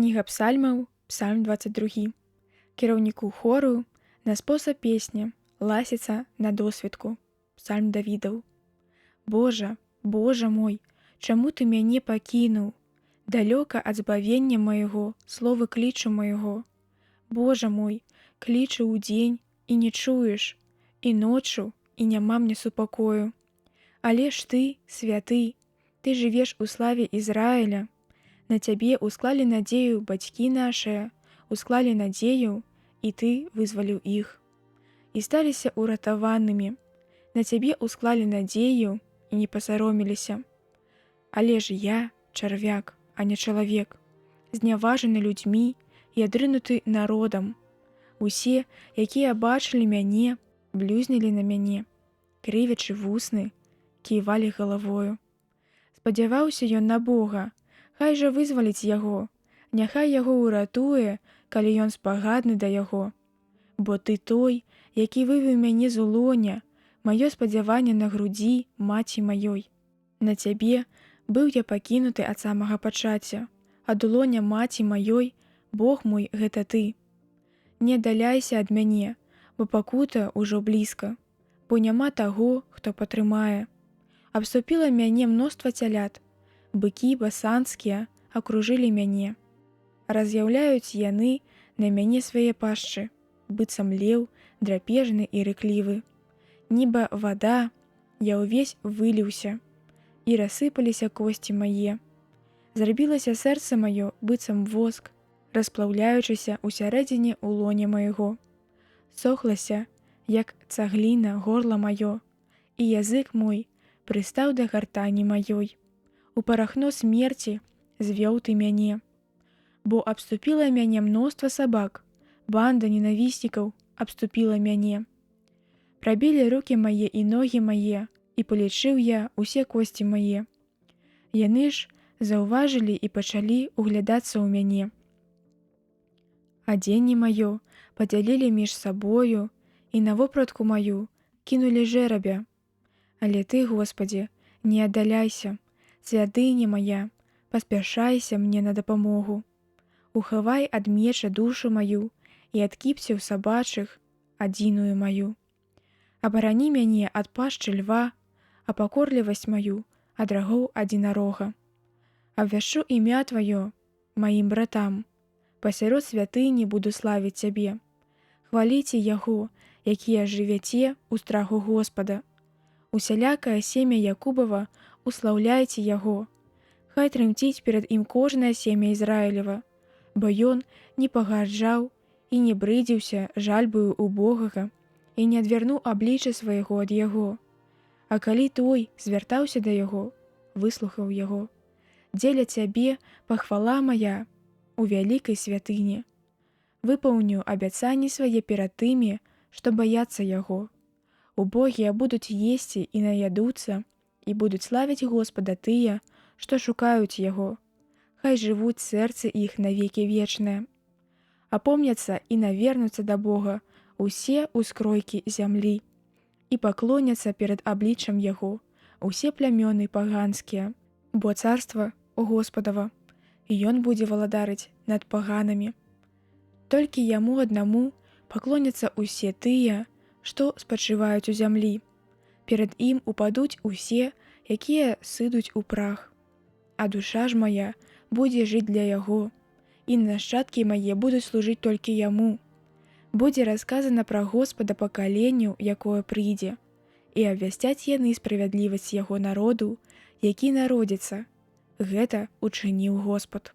Кніга псальмаў, псальм 22. Кіраўніку хору на спосаб песня, ласіца на досвідку. Псальм Давідаў. Божа, Божа мой, чаму ты мяне пакінуў? Далёка ад збавення майго, словы клічу майго. Божа мой, клічу ўдзень і не чуеш, і ноччу, і няма мне супакою. Але ж ты, святы, ты жывеш у славе Ізраіля. На цябе усклалі надзею бацькі нашыя, усклалі надзею, і ты вызваліў іх. І сталіся ўратаванымі. На цябе усклалі надзею і не пасароміліся. Але ж я чарвяк, а не чалавек, зняважаны людзьмі і адрынуты народам. Усе, якія бачылі мяне, блюзнілі на мяне, крывячы вусны, ківалі галавою. Спадзяваўся ён на Бога, хай жа вызваліць яго, няхай яго ўратуе, калі ён спагадны да яго. Бо ты той, які вывеў мяне з улоня, маё спадзяванне на грудзі маці маёй. На цябе быў я пакінуты ад самага пачацця, ад улоня маці маёй, Бог мой, гэта ты. Не аддаляйся ад мяне, бо пакута ўжо блізка, бо няма таго, хто патрымае. Абступіла мяне мноства цялят, быкі басанскія акружылі мяне. Раз'яўляюць яны на мяне свае пашчы, быццам леў, драпежны і рыклівы. Нібы вада, я ўвесь выліўся, і рассыпаліся косці мае. Зрабілася сэрца маё, быццам воск, расплаўляючыся ў сярэдзіне улоня майго. Сохлася, як цагліна, горла маё, і язык мой прыстаў да гартані маёй. У парахно смерці звёў ты мяне. Бо абступіла мяне мноства сабак, банда ненавіснікаў абступіла мяне. Прабілі рукі мае і ногі мае, і палічыў я усе косці мае. Яны ж заўважылі і пачалі углядацца ў мяне. Адзенне маё падзялілі між сабою, і на вопратку маю кінулі жэрабя. Але ты, Господі, не аддаляйся, святыня моя, паспяшайся мне на дапамогу. Ухавай ад меча душу маю і ад кіпцяў сабачых адзіную маю. Абарані мяне ад пашчы льва, а пакорлівасць маю ад рагоў адзінарога. Абвяшчу імя тваё маім братам, пасярод святыні буду славіць цябе. Хваліце яго, якія жывяце ў страху Господа. Усялякае семя Якубава услаўляйце яго. Хай трымціць перад ім кожнае семя Ізраілева, бо ён не пагарджаў і не брыдзіўся жальбаю убогага і не адвярнуў аблічча свайго ад яго. А калі той звяртаўся да яго, выслухаў яго. Дзеля цябе пахвала мая у вялікай святыні. Выпаўню абяцанні свае перад тымі, што баяцца яго. Убогія будуць есці і наядуцца, і будуць славіць Господа тыя, што шукаюць яго. Хай жывуць сэрцы іх навекі вечныя. Апомняцца і навернуцца да Бога усе ускройкі зямлі, і паклоняцца перад абліччам яго усе плямёны паганскія, бо царства у Господава, і ён будзе валадарыць над паганамі. Толькі яму аднаму паклоняцца усе тыя, што спачываюць у зямлі. Перад ім упадуць усе, якія сыдуць у прах. А душа ж моя будзе жыць для яго, і нашчадкі мае будуць служыць толькі яму. Будзе расказана пра Господа пакаленню, якое прыйдзе, і абвясцяць яны справядлівасць яго народу, які народзіцца. Гэта учыніў Господ.